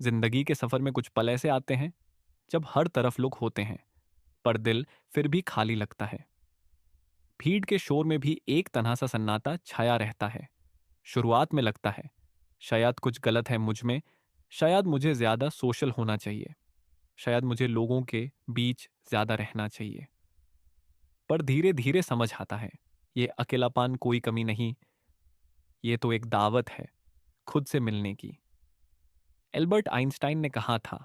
जिंदगी के सफर में कुछ पल ऐसे आते हैं जब हर तरफ लोग होते हैं, पर दिल फिर भी खाली लगता है। भीड़ के शोर में भी एक तरह सा सन्नाटा छाया रहता है। शुरुआत में लगता है शायद कुछ गलत है मुझ में, शायद मुझे ज्यादा सोशल होना चाहिए, शायद मुझे लोगों के बीच ज्यादा रहना चाहिए। पर धीरे धीरे समझ आता है ये अकेलापन कोई कमी नहीं, ये तो एक दावत है खुद से मिलने की। एल्बर्ट आइंस्टाइन ने कहा था,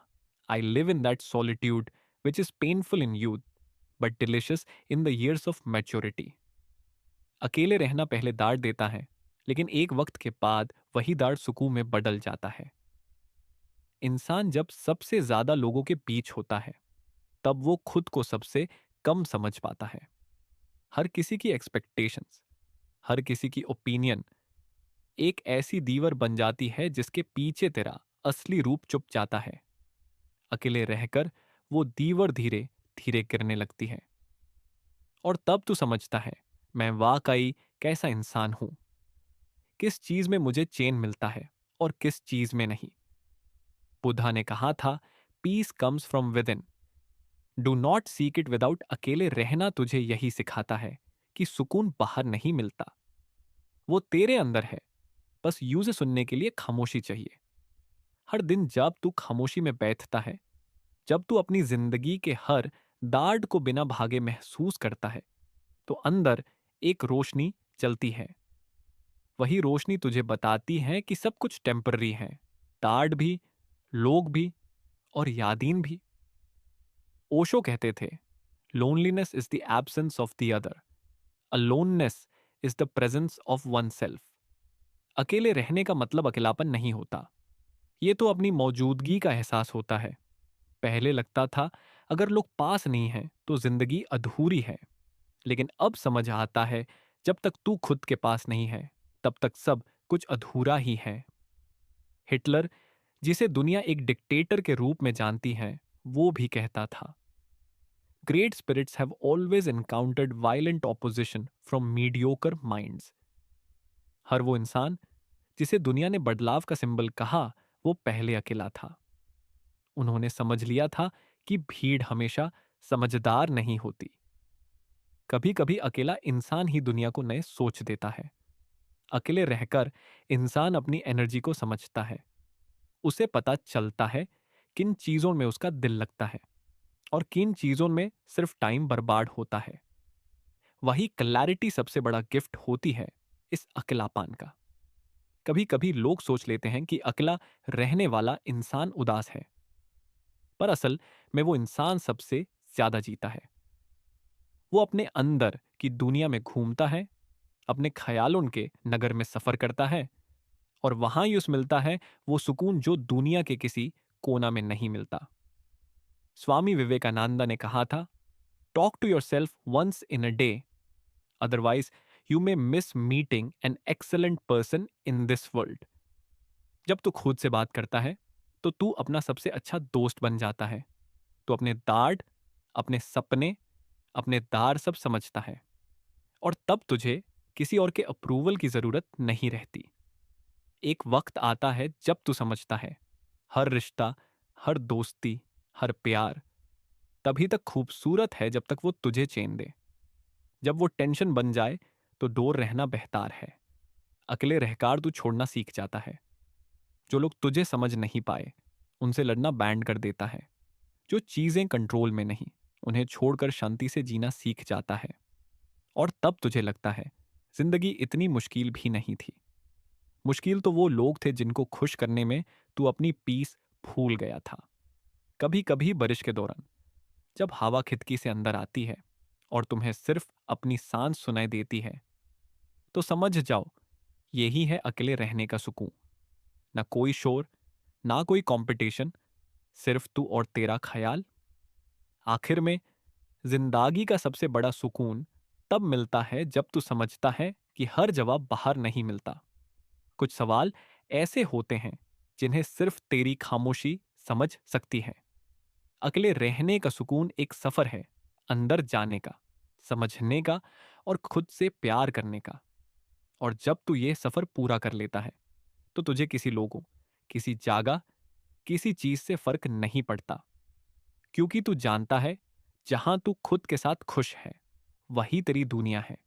I live in that solitude which is painful in youth but delicious in the years of maturity. अकेले रहना पहले दाढ़ देता है, लेकिन एक वक्त के बाद वही दाढ़ सुकून में बदल जाता है। इंसान जब सबसे ज्यादा लोगों के बीच होता है, तब वो खुद को सबसे कम समझ पाता है। हर किसी की एक्सपेक्टेशंस, हर किसी की ओपिनियन एक ऐसी दीवार बन जाती है जिसके पीछे तेरा असली रूप छुप जाता है। अकेले रहकर वो दीवार धीरे धीरे गिरने लगती है, और तब तू समझता है मैं वाकई कैसा इंसान हूं, किस चीज में मुझे चैन मिलता है और किस चीज में नहीं। बुद्धा ने कहा था, peace comes from within, do not seek it without. अकेले रहना तुझे यही सिखाता है कि सुकून बाहर नहीं मिलता, वो तेरे अंदर है। बस यूं से सुनने के लिए खामोशी चाहिए। हर दिन जब तू खामोशी में बैठता है, जब तू अपनी जिंदगी के हर दार्ड को बिना भागे महसूस करता है, तो अंदर एक रोशनी चलती है। वही रोशनी तुझे बताती है कि सब कुछ टेम्पररी है, दार्ड भी, लोग भी, और यादीन भी। ओशो कहते थे, loneliness is the absence of the other, aloneness is the presence of one self. अकेले रहने का मतलब अकेलापन नहीं होता, ये तो अपनी मौजूदगी का एहसास होता है। पहले लगता था अगर लोग पास नहीं हैं तो जिंदगी अधूरी है, लेकिन अब समझ आता है जब तक तू खुद के पास नहीं है, तब तक सब कुछ अधूरा ही है। हिटलर, जिसे दुनिया एक डिक्टेटर के रूप में जानती है, वो भी कहता था, great spirits have always encountered violent opposition from mediocre minds. हर वो इंसान जिसे दुनिया ने बदलाव का सिंबल कहा, वो पहले अकेला था। उन्होंने समझ लिया था कि भीड़ हमेशा समझदार नहीं होती। कभी कभी अकेला इंसान ही दुनिया को नए सोच देता है। अकेले रहकर इंसान अपनी एनर्जी को समझता है। उसे पता चलता है किन चीजों में उसका दिल लगता है और किन चीजों में सिर्फ टाइम बर्बाद होता है। वही क्लैरिटी सबसे बड़ा गिफ्ट होती है इस अकेलापन का। कभी कभी लोग सोच लेते हैं कि अकेला रहने वाला इंसान उदास है, पर असल में वो इंसान सबसे ज्यादा जीता है। वो अपने अंदर की दुनिया में घूमता है, अपने ख्यालों के नगर में सफर करता है, और वहां ही उस मिलता है वो सुकून जो दुनिया के किसी कोना में नहीं मिलता। स्वामी विवेकानंदा ने कहा था, talk to yourself once in a day, otherwise you may miss meeting an excellent person in this world. जब तू खुद से बात करता है, तो तू अपना सबसे अच्छा दोस्त बन जाता है। तू अपने दाढ़, अपने सपने, अपने दार सब समझता है, और तब तुझे किसी और के अप्रूवल की जरूरत नहीं रहती। एक वक्त आता है जब तू समझता है, हर रिश्ता, हर दोस्ती, हर प्यार तभी तक खूबसूरत है जब तक वो तुझे चैन दे। जब वो टेंशन बन जाए तो दूर रहना बेहतर है। अकेले रहकार तू छोड़ना सीख जाता है। जो लोग तुझे समझ नहीं पाए, उनसे लड़ना बैंड कर देता है। जो चीजें कंट्रोल में नहीं, उन्हें छोड़कर शांति से जीना सीख जाता है। और तब तुझे लगता है जिंदगी इतनी मुश्किल भी नहीं थी। मुश्किल तो वो लोग थे जिनको खुश करने में तू अपनी पीस भूल गया था। कभी कभी बारिश के दौरान जब हवा खिड़की से अंदर आती है और तुम्हें सिर्फ अपनी सांस सुनाई देती है, तो समझ जाओ यही है अकेले रहने का सुकून। ना कोई शोर, ना कोई कंपटीशन, सिर्फ तू और तेरा ख्याल। आखिर में जिंदगी का सबसे बड़ा सुकून तब मिलता है जब तू समझता है कि हर जवाब बाहर नहीं मिलता। कुछ सवाल ऐसे होते हैं जिन्हें सिर्फ तेरी खामोशी समझ सकती है। अकेले रहने का सुकून एक सफर है, अंदर जाने का, समझने का, और खुद से प्यार करने का। और जब तू ये सफर पूरा कर लेता है, तो तुझे किसी लोगों, किसी जगह, किसी चीज से फर्क नहीं पड़ता, क्योंकि तू जानता है जहां तू खुद के साथ खुश है वही तेरी दुनिया है।